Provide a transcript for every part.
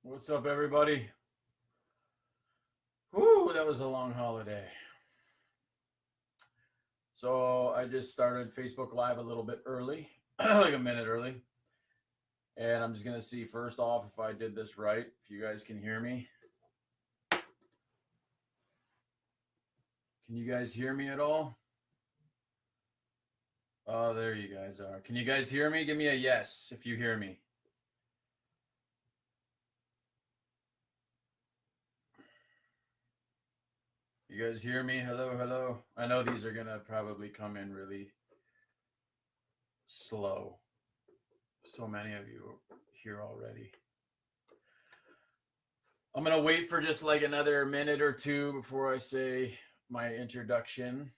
What's up, everybody? Whoo, that was a long holiday. So I just started Facebook Live a little bit early, like a minute early. And I'm just going to see first off if I did this right, if you guys can hear me. Can you guys hear me at all? Oh, there you guys are. Can you guys hear me? Give me a yes if you hear me. You guys hear me? Hello, hello. I know these are going to probably come in really slow. So many of you here already. I'm going to wait for just like another minute or two before I say my introduction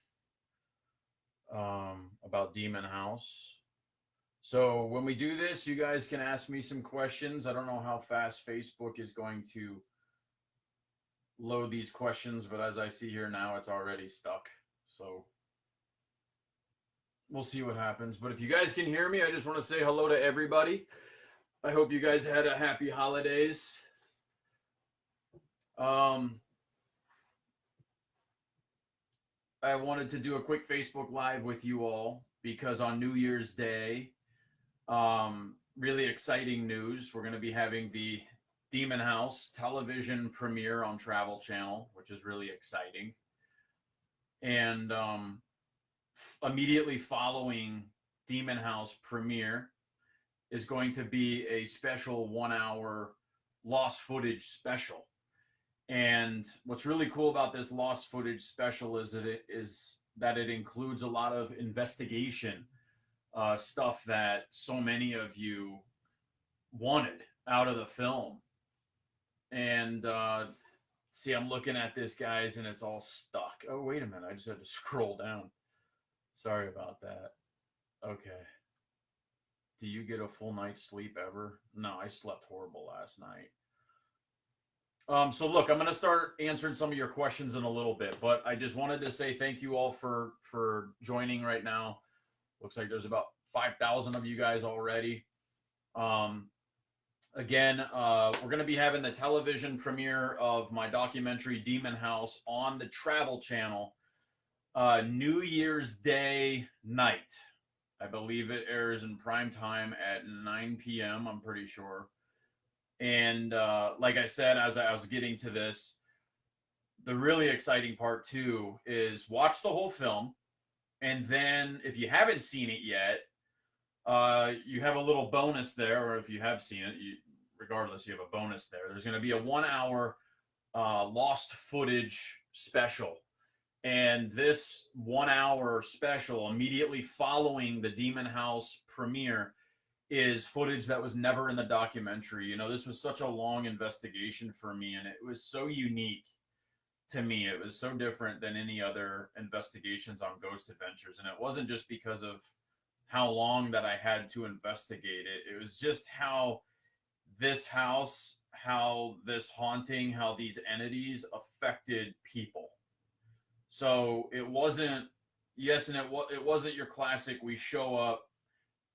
about Demon House. So when we do this, you guys can ask me some questions. I don't know how fast Facebook is going to load these questions, but as I see here now, it's already stuck. So we'll see what happens. But if you guys can hear me, I just want to say hello to everybody. I hope you guys had a happy holidays. I wanted to do a quick Facebook Live with you all because on New Year's Day, really exciting news. We're going to be having the Demon House television premiere on Travel Channel, which is really exciting. And immediately following Demon House premiere is going to be a special 1 hour lost footage special. And what's really cool about this lost footage special is that it includes a lot of investigation stuff that so many of you wanted out of the film. And see, I'm looking at this, guys, and it's all stuck. Oh, wait a minute. I just had to scroll down. Sorry about that. Okay. Do you get a full night's sleep ever? No, I slept horrible last night. So look, I'm going to start answering some of your questions in a little bit, but I just wanted to say thank you all for joining right now. Looks like there's about 5,000 of you guys already. Again, we're going to be having the television premiere of my documentary Demon House on the Travel Channel New Year's Day night. I believe it airs in prime time at 9 p.m., I'm pretty sure. And like I said, as I was getting to this, the really exciting part too is watch the whole film. And then if you haven't seen it yet, you have a little bonus there, or if you have seen it, regardless, you have a bonus there. There's going to be a 1 hour lost footage special. And this 1 hour special, immediately following the Demon House premiere, is footage that was never in the documentary. You know, this was such a long investigation for me, and it was so unique to me. It was so different than any other investigations on Ghost Adventures. And it wasn't just because of how long that I had to investigate it. It was just how this house, how this haunting, how these entities affected people. So it wasn't, yes, and it wasn't your classic, we show up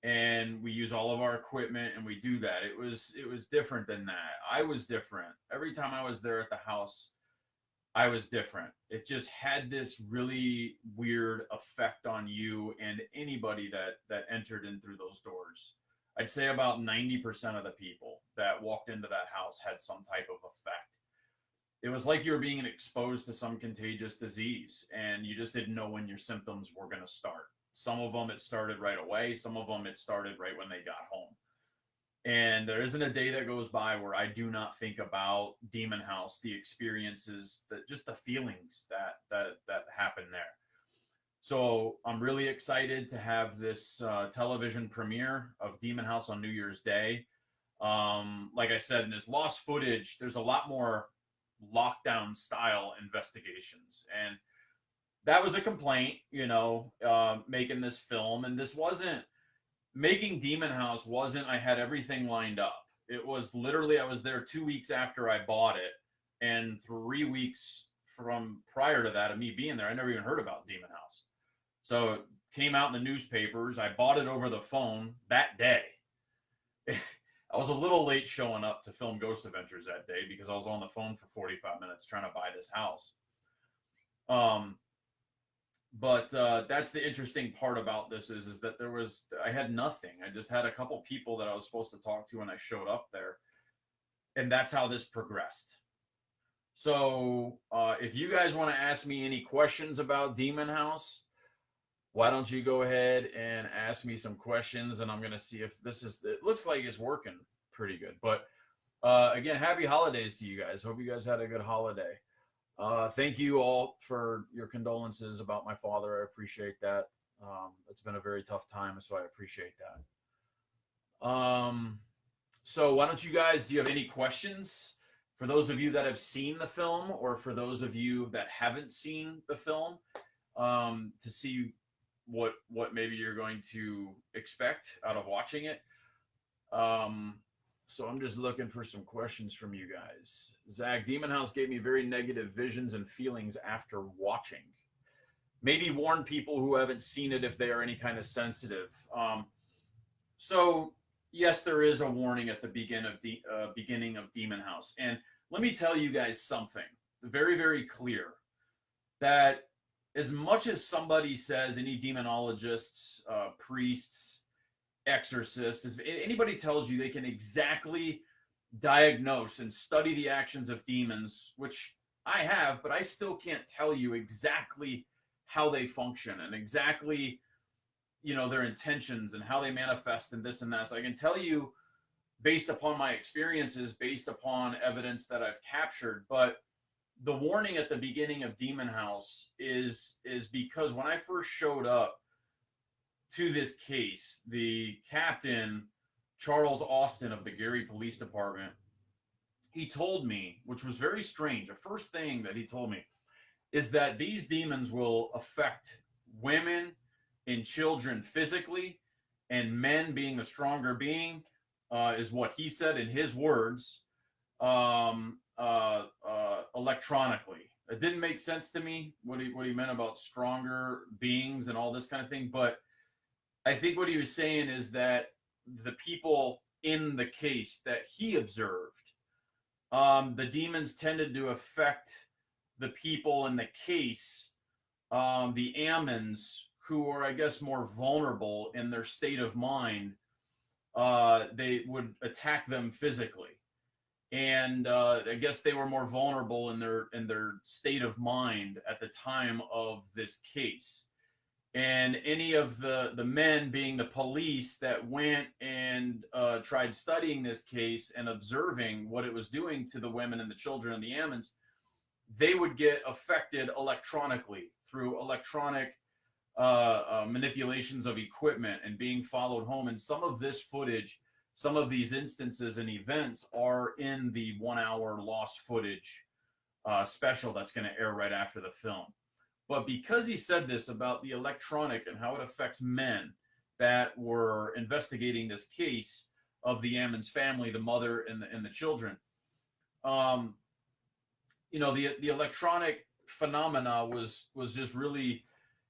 and we use all of our equipment and we do that. It was different than that. I was different. Every time I was there at the house, I was different. It just had this really weird effect on you and anybody that entered in through those doors. I'd say about 90% of the people that walked into that house had some type of effect. It was like you were being exposed to some contagious disease and you just didn't know when your symptoms were going to start. Some of them, it started right away. Some of them, it started right when they got home. And there isn't a day that goes by where I do not think about Demon House, the experiences, just the feelings that happen there. So I'm really excited to have this television premiere of Demon House on New Year's Day. Like I said, in this lost footage, there's a lot more lockdown style investigations. And that was a complaint, making this film. And this wasn't, making Demon House wasn't, I had everything lined up. It was literally, I was there 2 weeks after I bought it. And 3 weeks from prior to that, of me being there, I never even heard about Demon House. So it came out in the newspapers. I bought it over the phone that day. I was a little late showing up to film Ghost Adventures that day because I was on the phone for 45 minutes trying to buy this house. Um, but that's the interesting part about this is that I had nothing. I just had a couple people that I was supposed to talk to when I showed up there, and that's how this progressed. So if you guys want to ask me any questions about Demon House, why don't you go ahead and ask me some questions, and I'm going to see if it looks like it's working pretty good. But again, happy holidays to you guys. Hope you guys had a good holiday. Thank you all for your condolences about my father. I appreciate that. It's been a very tough time, so I appreciate that. So why don't you guys, do you have any questions for those of you that have seen the film, or for those of you that haven't seen the film, to see what maybe you're going to expect out of watching it? So I'm just looking for some questions from you guys. Zach, Demon House gave me very negative visions and feelings after watching. Maybe warn people who haven't seen it if they are any kind of sensitive. So yes, there is a warning at the beginning of Demon House. And let me tell you guys something very, very clear, that as much as somebody says, any demonologists, priests, exorcists, if anybody tells you they can exactly diagnose and study the actions of demons, which I have, but I still can't tell you exactly how they function and exactly, their intentions and how they manifest and this and that. So I can tell you based upon my experiences, based upon evidence that I've captured. But the warning at the beginning of Demon House is because when I first showed up to this case, the captain, Charles Austin of the Gary Police Department, he told me, which was very strange, the first thing that he told me is that these demons will affect women and children physically, and men, being the stronger being, is what he said in his words, electronically. It didn't make sense to me what he meant about stronger beings and all this kind of thing, but I think what he was saying is that the people in the case that he observed, the demons tended to affect the people in the case, the Ammons, who are, I guess, more vulnerable in their state of mind. They would attack them physically, and I guess they were more vulnerable in their state of mind at the time of this case. And any of the men, being the police, that went and tried studying this case and observing what it was doing to the women and the children and the Ammons, they would get affected electronically through electronic manipulations of equipment and being followed home. And some of this footage, some of these instances and events are in the 1 hour lost footage special that's going to air right after the film. But because he said this about the electronic and how it affects men that were investigating this case of the Ammons family, the mother and the children, the electronic phenomena was just really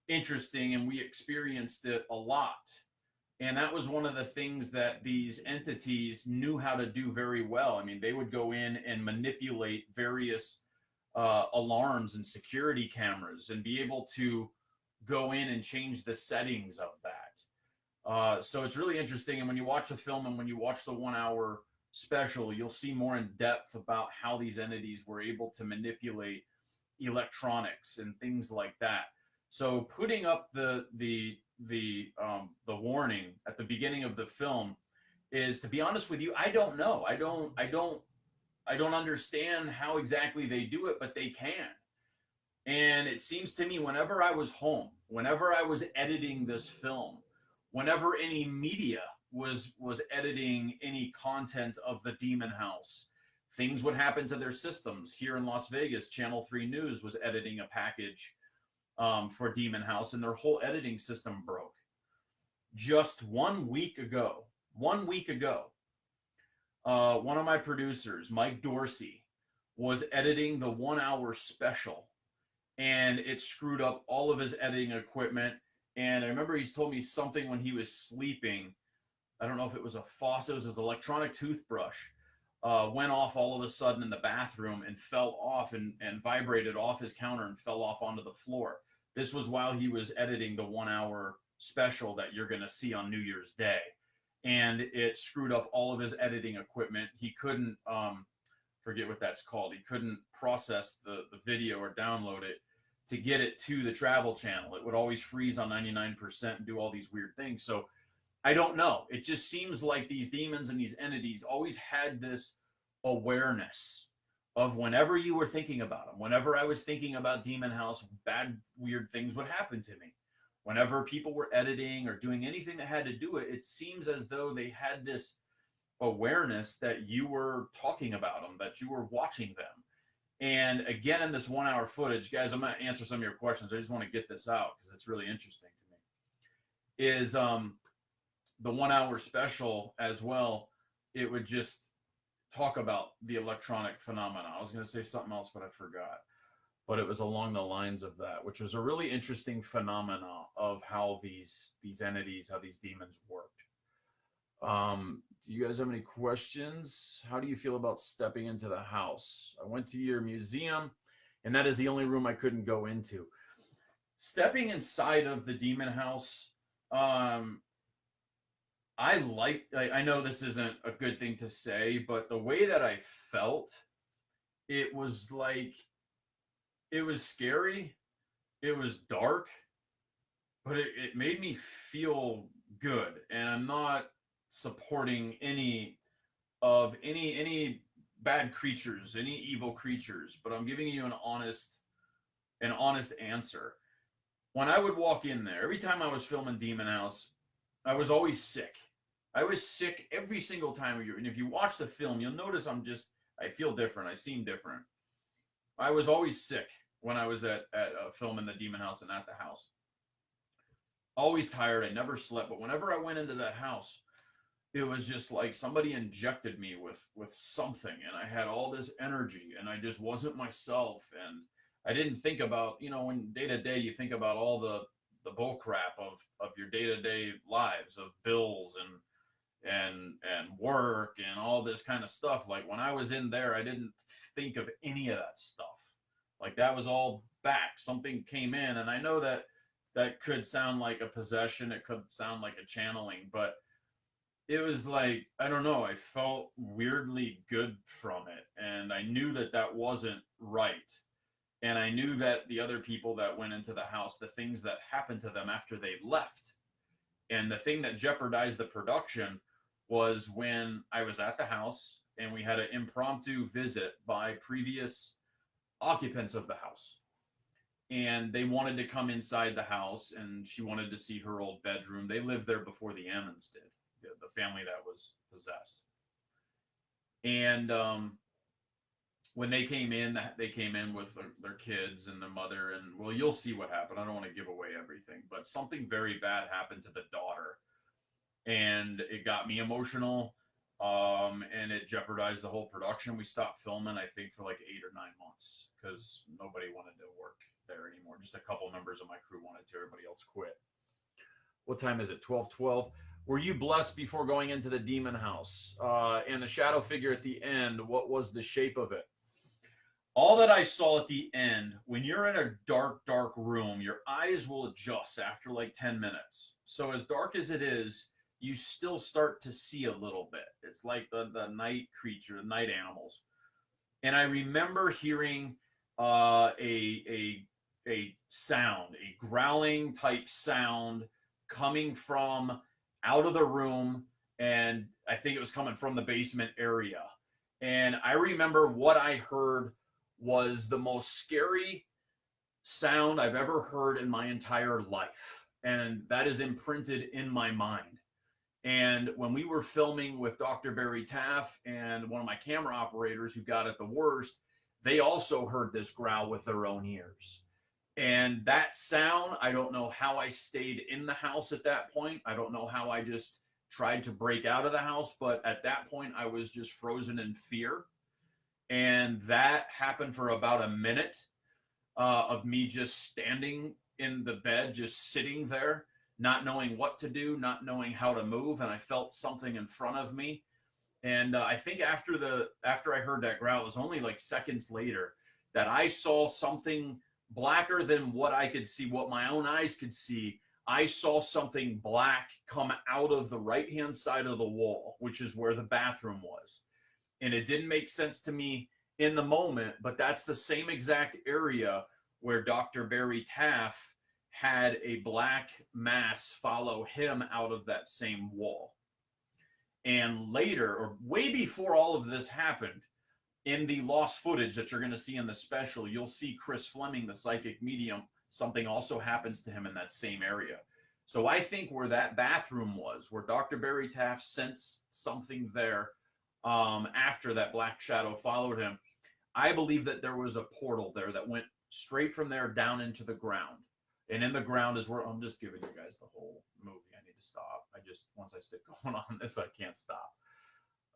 interesting, and we experienced it a lot. And that was one of the things that these entities knew how to do very well. I mean, they would go in and manipulate various alarms and security cameras and be able to go in and change the settings of that. So it's really interesting. And when you watch the film and when you watch the 1 hour special, you'll see more in depth about how these entities were able to manipulate electronics and things like that. So putting up the warning at the beginning of the film is, to be honest with you, I don't know. I don't understand how exactly they do it, but they can. And it seems to me, whenever I was home, whenever I was editing this film, whenever any media was editing any content of the Demon House, things would happen to their systems. Here in Las Vegas, Channel 3 News was editing a package for Demon House, and their whole editing system broke. Just 1 week ago, one of my producers, Mike Dorsey, was editing the 1 hour special, and it screwed up all of his editing equipment. And I remember he's told me something when he was sleeping I don't know if it was a faucet, it was his electronic toothbrush, went off all of a sudden in the bathroom and fell off and vibrated off his counter and fell off onto the floor. This was while he was editing the 1 hour special that you're going to see on New Year's Day. And it screwed up all of his editing equipment. He couldn't, forget what that's called. He couldn't process the video or download it to get it to the travel channel. It would always freeze on 99% and do all these weird things. So I don't know. It just seems like these demons and these entities always had this awareness of whenever you were thinking about them. Whenever I was thinking about Demon House, bad, weird things would happen to me. Whenever people were editing or doing anything that had to do it, it seems as though they had this awareness that you were talking about them, that you were watching them. And again, in this 1 hour footage, guys, I'm going to answer some of your questions. I just want to get this out because it's really interesting to me. Is the 1 hour special as well, it would just talk about the electronic phenomena. I was going to say something else, but I forgot. But it was along the lines of that, which was a really interesting phenomena of how these entities, how these demons worked. Do you guys have any questions? How do you feel about stepping into the house? I went to your museum, and that is the only room I couldn't go into. Stepping inside of the demon house, I know this isn't a good thing to say, but the way that I felt, it was like, it was scary, it was dark, but it made me feel good. And I'm not supporting any bad creatures, any evil creatures, but I'm giving you an honest answer. When I would walk in there, every time I was filming Demon House, I was always sick. I was sick every single time. And if you watch the film, you'll notice I feel different. I seem different. I was always sick when I was at filming the Demon House and at the house. Always tired. I never slept. But whenever I went into that house, it was just like somebody injected me with something, and I had all this energy, and I just wasn't myself. And I didn't think about, when day to day you think about all the bull crap of your day to day lives, of bills and work and all this kind of stuff. Like when I was in there, I didn't think of any of that stuff. Like that was all back. Something came in, and I know that could sound like a possession. It could sound like a channeling, but it was like, I don't know, I felt weirdly good from it. And I knew that wasn't right. And I knew that the other people that went into the house, the things that happened to them after they left. And the thing that jeopardized the production was when I was at the house and we had an impromptu visit by previous occupants of the house. And they wanted to come inside the house, and she wanted to see her old bedroom. They lived there before the Ammons did, the family that was possessed. And when they came in with their kids and their mother, and well, you'll see what happened. I don't want to give away everything, but something very bad happened to the daughter, and it got me emotional, and it jeopardized the whole production. We stopped filming, I think, for like 8 or 9 months because nobody wanted to work there anymore. Just a couple members of my crew wanted to. Everybody else quit. What time is it? 12:12. Were you blessed before going into the demon house? And the shadow figure at the end, what was the shape of it? All that I saw at the end, when you're in a dark, dark room, your eyes will adjust after like 10 minutes. So as dark as it is, you still start to see a little bit. It's like the night creature, the night animals. And I remember hearing a sound, a growling type sound coming from out of the room, and I think it was coming from the basement area. And I remember what I heard was the most scary sound I've ever heard in my entire life, and that is imprinted in my mind. And when we were filming with Dr. Barry Taff and one of my camera operators who got it the worst, they also heard this growl with their own ears. And that sound, I don't know how I stayed in the house at that point. I don't know how I just tried to break out of the house, but at that point I was just frozen in fear. And that happened for about a minute of me just standing in the bed, just sitting there. not knowing what to do, not knowing how to move, and I felt something in front of me. And I think after I heard that growl, it was only like seconds later that I saw something blacker than what I could see, what my own eyes could see. I saw something black come out of the right-hand side of the wall, which is where the bathroom was. And it didn't make sense to me in the moment, but that's the same exact area where Dr. Barry Taff had a black mass follow him out of that same wall. And later, or way before all of this happened, in the lost footage that you're going to see in the special, you'll see Chris Fleming, the psychic medium. Something also happens to him in that same area. So I think where that bathroom was, where Dr. Barry Taft sensed something there after that black shadow followed him, I believe that there was a portal there that went straight from there down into the ground. And in the ground is where I'm just giving you guys the whole movie. I need to stop. Once I stick going on this, I can't stop.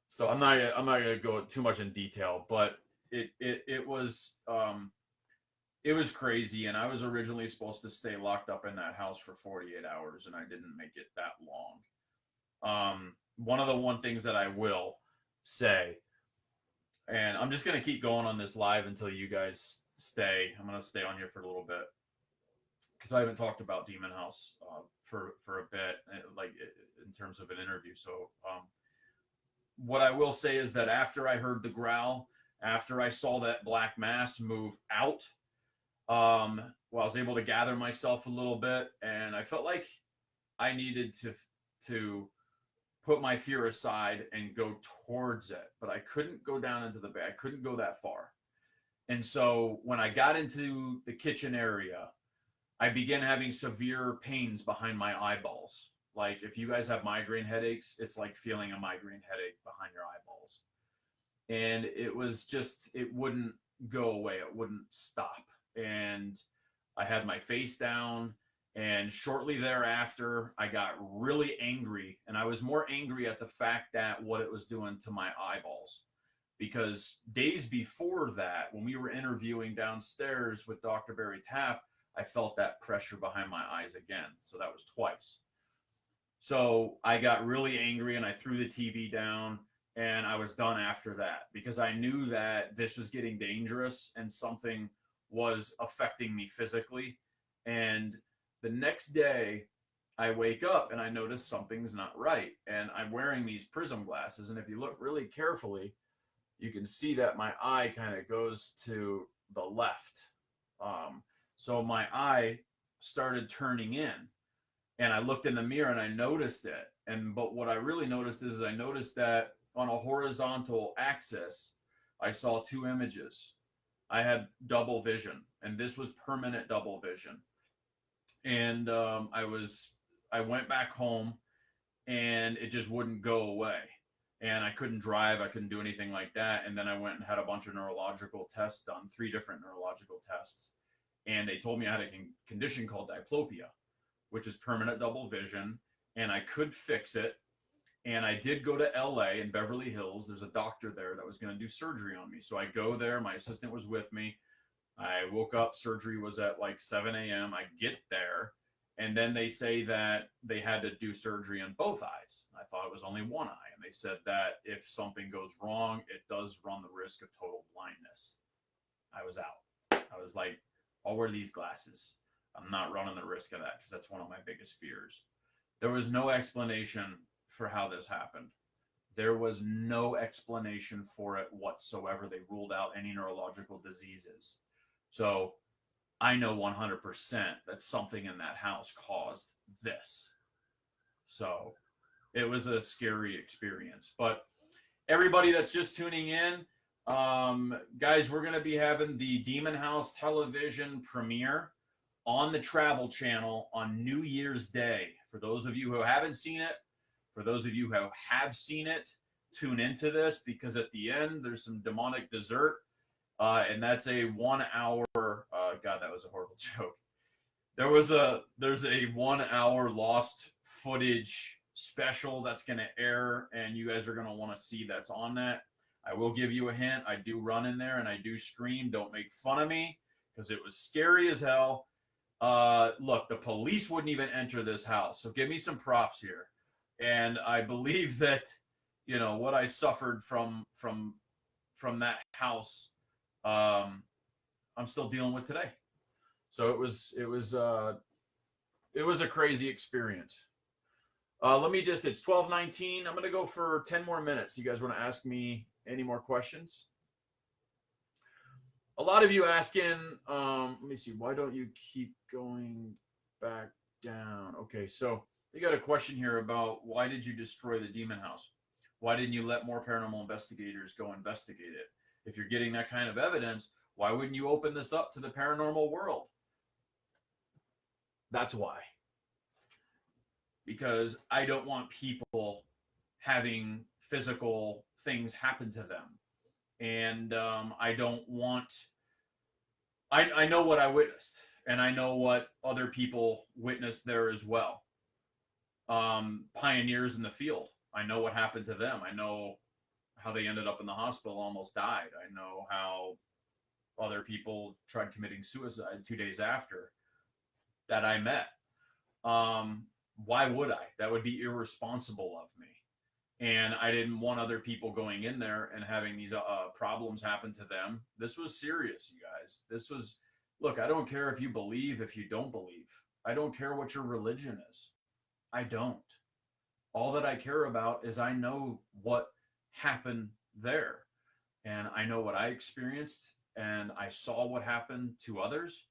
So I'm not gonna go too much in detail, but it was crazy, and I was originally supposed to stay locked up in that house for 48 hours, and I didn't make it that long. One things that I will say, and I'm just gonna keep going on this live until you guys stay. I'm gonna stay on here for a little bit because I haven't talked about Demon House for a bit, like in terms of an interview. So what I will say is that after I heard the growl, after I saw that black mass move out, well, I was able to gather myself a little bit, and I felt like I needed to put my fear aside and go towards it, but I couldn't go down into the bay. I couldn't go that far. And so when I got into the kitchen area, I began having severe pains behind my eyeballs. Like if you guys have migraine headaches, it's like feeling a migraine headache behind your eyeballs. And it was just, it wouldn't go away. It wouldn't stop. And I had my face down. And shortly thereafter, I got really angry. And I was more angry at the fact that what it was doing to my eyeballs. Because days before that, when we were interviewing downstairs with Dr. Barry Taft, I felt that pressure behind my eyes again. So that was twice. So I got really angry and I threw the TV down, and I was done after that because I knew that this was getting dangerous and something was affecting me physically. And the next day I wake up and I notice something's not right. And I'm wearing these prism glasses. And if you look really carefully, you can see that my eye kind of goes to the left. So my eye started turning in, and I looked in the mirror and I noticed it. But what I really noticed is I noticed that on a horizontal axis, I saw two images. I had double vision, and this was permanent double vision. And I went back home, and it just wouldn't go away. And I couldn't drive. I couldn't do anything like that. And then I went and had a bunch of neurological tests done, 3 different neurological tests. And they told me I had a condition called diplopia, which is permanent double vision, and I could fix it. And I did go to LA in Beverly Hills. There's a doctor there that was going to do surgery on me. So I go there. My assistant was with me. I woke up. Surgery was at like 7 a.m. I get there, and then they say that they had to do surgery on both eyes. I thought it was only one eye. And they said that if something goes wrong, it does run the risk of total blindness. I was out. I was like, I'll wear these glasses. I'm not running the risk of that because that's one of my biggest fears. There was no explanation for how this happened. There was no explanation for it whatsoever. They ruled out any neurological diseases. So I know 100% that something in that house caused this. So it was a scary experience. But everybody that's just tuning in, guys, we're going to be having the Demon House television premiere on the Travel Channel on New Year's Day. For those of you who haven't seen it, for those of you who have seen it, tune into this because at the end there's some demonic dessert, and that's a 1 hour. God, that was a horrible joke. There's a 1 hour lost footage special that's going to air, and you guys are going to want to see that's on that. I will give you a hint. I do run in there and I do scream. Don't make fun of me because it was scary as hell. Look, the police wouldn't even enter this house. So give me some props here. And I believe that, you know, what I suffered from that house, um, I'm still dealing with today. So it was a crazy experience. Let me just, it's 12:19. I'm going to go for 10 more minutes. You guys want to ask me any more questions? A lot of you asking, let me see, why don't you keep going back down? Okay, so we got a question here about why did you destroy the demon house? Why didn't you let more paranormal investigators go investigate it? If you're getting that kind of evidence, why wouldn't you open this up to the paranormal world? That's why. Because I don't want people having physical things happen to them. And I don't want, I know what I witnessed, and I know what other people witnessed there as well. Pioneers in the field. I know what happened to them. I know how they ended up in the hospital, almost died. I know how other people tried committing suicide 2 days after that I met. Why would I? That would be irresponsible of me. And I didn't want other people going in there and having these problems happen to them. This was serious, you guys. This was, look, I don't care if you believe, if you don't believe. I don't care what your religion is. I don't. All that I care about is I know what happened there. And I know what I experienced, and I saw what happened to others,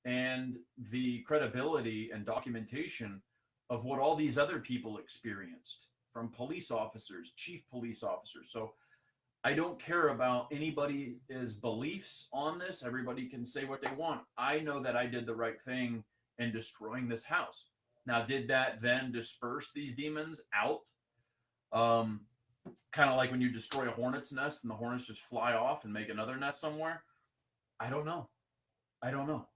and the credibility and documentation of what all these other people experienced from police officers, chief police officers. So I don't care about anybody's beliefs on this. Everybody can say what they want. I know that I did the right thing in destroying this house. Now, did that then disperse these demons out? Kind of like when you destroy a hornet's nest and the hornets just fly off and make another nest somewhere. I don't know. I don't know.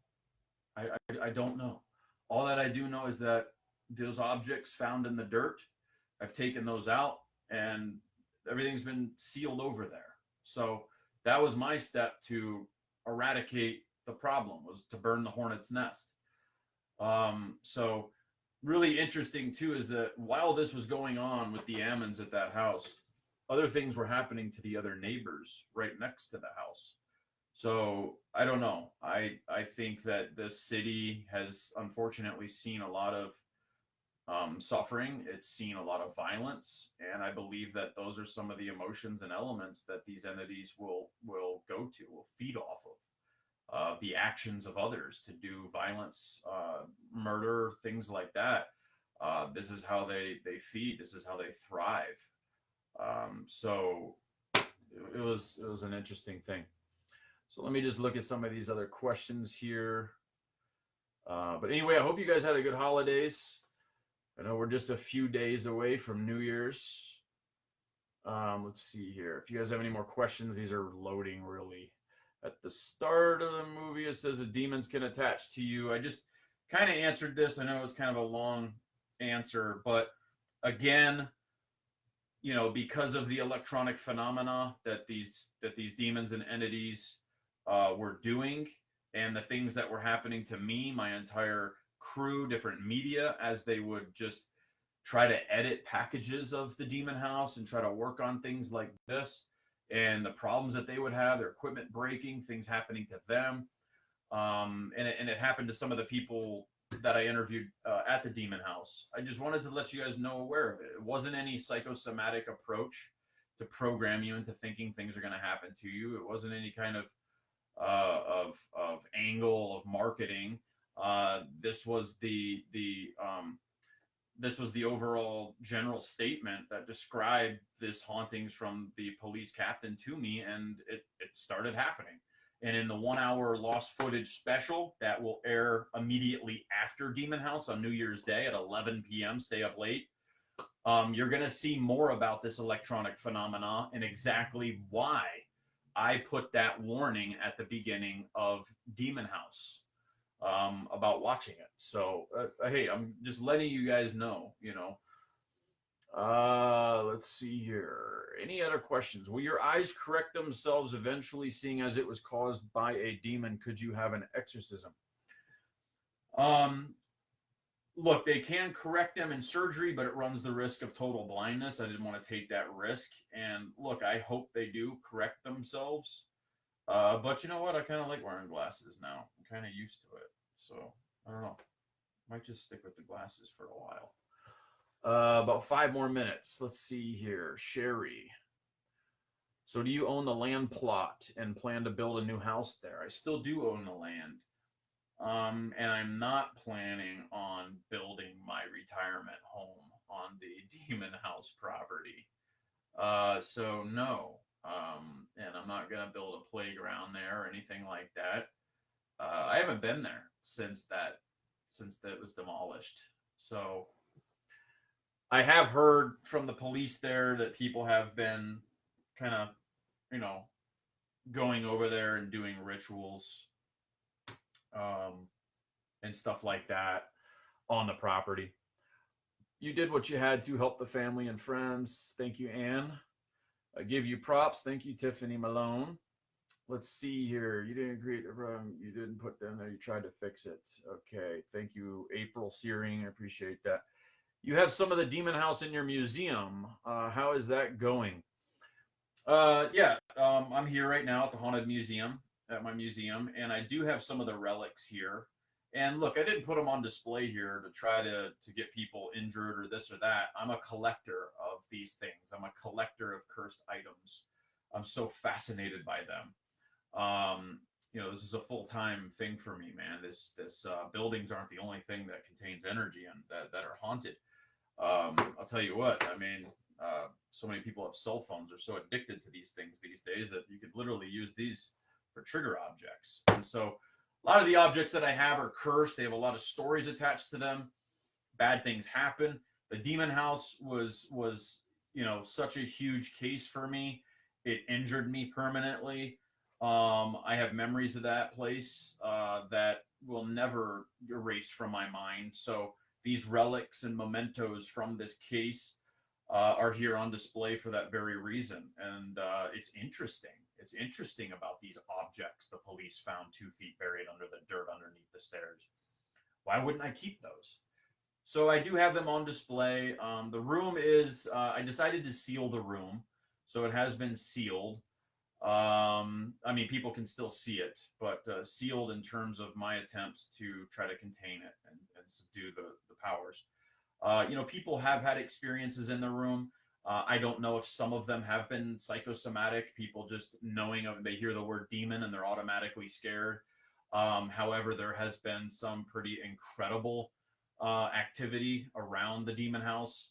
I don't know. All that I do know is that those objects found in the dirt, I've taken those out and everything's been sealed over there. So that was my step to eradicate the problem, was to burn the hornet's nest. So really interesting too is that while this was going on with the Ammons at that house, other things were happening to the other neighbors right next to the house. So I don't know. I think that the city has unfortunately seen a lot of suffering. It's seen a lot of violence, and I believe that those are some of the emotions and elements that these entities will go to, will feed off of. The actions of others to do violence, murder, things like that. This is how they feed. This is how they thrive. So it was an interesting thing. So let me just look at some of these other questions here. But anyway, I hope you guys had a good holidays. I know we're just a few days away from New Year's. Let's see here. If you guys have any more questions, these are loading really. At the start of the movie, it says the demons can attach to you. I just kind of answered this. I know it was kind of a long answer, but again, you know, because of the electronic phenomena that these demons and entities were doing, and the things that were happening to me, my entire crew, different media, as they would just try to edit packages of the demon house and try to work on things like this, and the problems that they would have, their equipment breaking, things happening to them. And it happened to some of the people that I interviewed at the demon house. I just wanted to let you guys know aware of it. It wasn't any psychosomatic approach to program you into thinking things are going to happen to you. It wasn't any kind of angle of marketing. This was the overall general statement that described this hauntings from the police captain to me, and it started happening. And in the 1 hour lost footage special that will air immediately after Demon House on New Year's Day at 11 p.m., stay up late, you're going to see more about this electronic phenomena and exactly why I put that warning at the beginning of Demon House about watching it. So, hey, I'm just letting you guys know, you know. Let's see here. Any other questions? Will your eyes correct themselves eventually, seeing as it was caused by a demon? Could you have an exorcism? Um, Look, they can correct them in surgery, but it runs the risk of total blindness. I didn't want to take that risk. And look, I hope they do correct themselves. But you know what? I kind of like wearing glasses now. I'm kind of used to it. So I don't know. Might just stick with the glasses for a while. About 5 more minutes. Let's see here. Sherry. So do you own the land plot and plan to build a new house there? I still do own the land. And I'm not planning on building my retirement home on the Demon House property. So no. And I'm not gonna build a playground there or anything like that. I haven't been there since that was demolished. So I have heard from the police there that people have been kind of, you know, going over there and doing rituals, um, and stuff like that on the property. You did what you had to help the family and friends. Thank you, Anne. I give you props. Thank you, Tiffany Malone. Let's see here. You didn't agree. You didn't put down there. You tried to fix it. Okay. Thank you, April Searing. I appreciate that. You have some of the Demon House in your museum. How is that going? Yeah, I'm here right now at the Haunted Museum, at my museum, and I do have some of the relics here. And look, I didn't put them on display here to try to get people injured or this or that. I'm a collector of these things. I'm a collector of cursed items. I'm so fascinated by them. This is a full time thing for me, man. This buildings aren't the only thing that contains energy and that are haunted. I'll tell you what. I mean, so many people have cell phones, are so addicted to these things these days that you could literally use these for trigger objects. And so a lot of the objects that I have are cursed. They have a lot of stories attached to them. Bad things happen. The Demon House was such a huge case for me. It injured me permanently. I have memories of that place that will never erase from my mind. So these relics and mementos from this case are here on display for that very reason. And it's interesting. It's interesting about these objects the police found 2 feet buried under the dirt underneath the stairs. Why wouldn't I keep those? So I do have them on display. The room is, I decided to seal the room. So it has been sealed. I mean, people can still see it, but sealed in terms of my attempts to try to contain it and subdue the powers. People have had experiences in the room. I don't know if some of them have been psychosomatic, people just knowing of, they hear the word demon and they're automatically scared. However, there has been some pretty incredible activity around the Demon House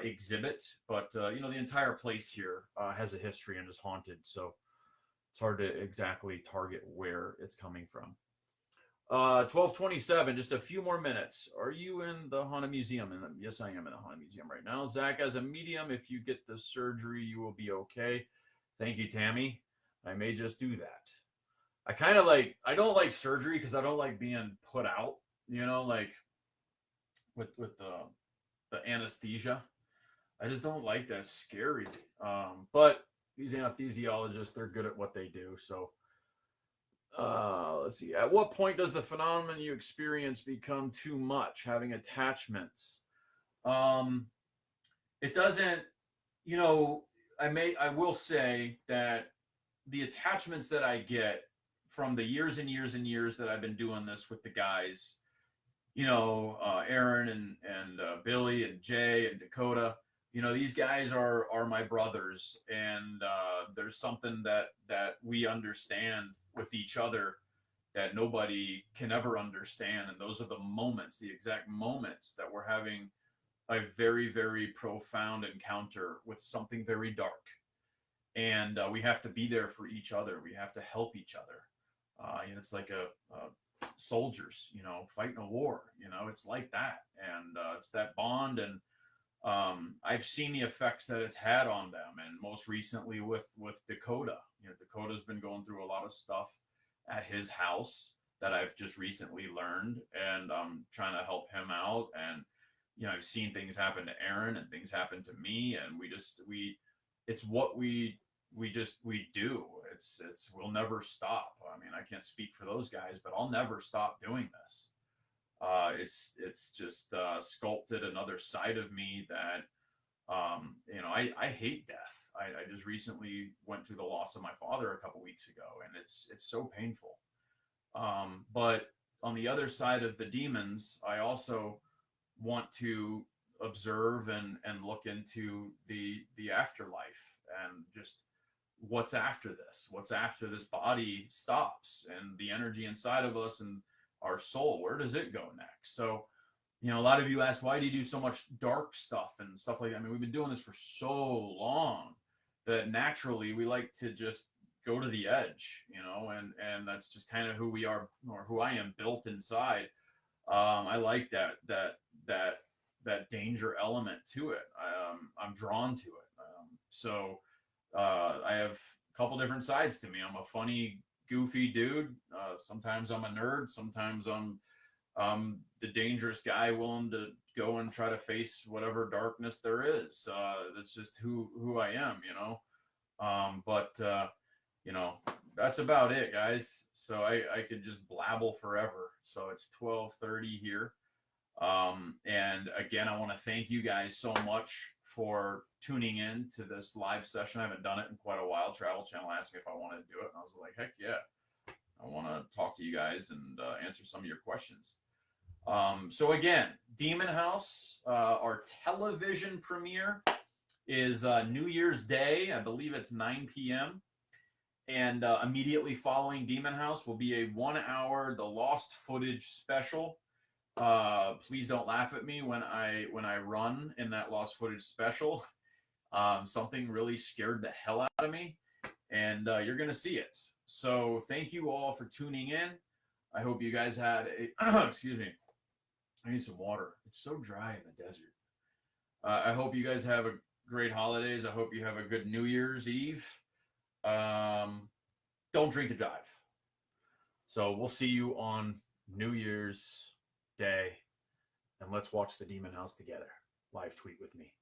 exhibit, but the entire place here has a history and is haunted, so it's hard to exactly target where it's coming from. 12:27, just a few more minutes. Are you in the Haunted Museum? And yes, I am in the Haunted Museum right now. Zach, as a medium, if you get the surgery, you will be okay. Thank you, Tammy. I may just do that. I don't like surgery because I don't like being put out, like with the anesthesia. I just don't like that. Scary. But these anesthesiologists, they're good at what they do. So let's see. At what point does the phenomenon you experience become too much? Having attachments. It doesn't. I will say that the attachments that I get from the years and years and years that I've been doing this with the guys, Aaron and Billy and Jay and Dakota. These guys are my brothers, and there's something that we understand with each other that nobody can ever understand, and those are the moments, the exact moments that we're having a very, very profound encounter with something very dark, and we have to be there for each other. We have to help each other. It's like a soldiers, fighting a war. It's like that, and it's that bond. And I've seen the effects that it's had on them, and most recently with Dakota. Dakota's been going through a lot of stuff at his house that I've just recently learned, and I'm trying to help him out. And I've seen things happen to Aaron and things happen to me, and it's what we do. We'll never stop. I mean, I can't speak for those guys, but I'll never stop doing this. It's just sculpted another side of me that I hate death. I just recently went through the loss of my father a couple weeks ago, and it's so painful. But on the other side of the demons, I also want to observe and look into the afterlife and just what's after this body stops, and the energy inside of us and our soul, where does it go next? So a lot of you ask, why do you do so much dark stuff and stuff like that? I mean, we've been doing this for so long that naturally we like to just go to the edge, and that's just kind of who we are, or who I am built inside. I like that danger element to it. I'm drawn to it. I have a couple different sides to me. I'm a funny, goofy dude. Sometimes I'm a nerd. Sometimes I'm the dangerous guy willing to go and try to face whatever darkness there is. That's just who I am, But that's about it, guys. So I could just blabble forever. So it's 12:30 here. And again, I want to thank you guys so much for tuning in to this live session. I haven't done it in quite a while. Travel Channel asked me if I wanted to do it, and I was like, heck yeah. I want to talk to you guys and answer some of your questions. So again, Demon House, our television premiere is New Year's Day. I believe it's 9 p.m. And immediately following Demon House will be a 1 hour The Lost Footage special. Please don't laugh at me when I run in that Lost Footage special. Something really scared the hell out of me, and you're going to see it. So thank you all for tuning in. I hope you guys had a excuse me. I need some water. It's so dry in the desert. I hope you guys have a great holidays. I hope you have a good New Year's Eve. Don't drink and drive. So we'll see you on New Year's Day, and let's watch the Demon House together. Live tweet with me.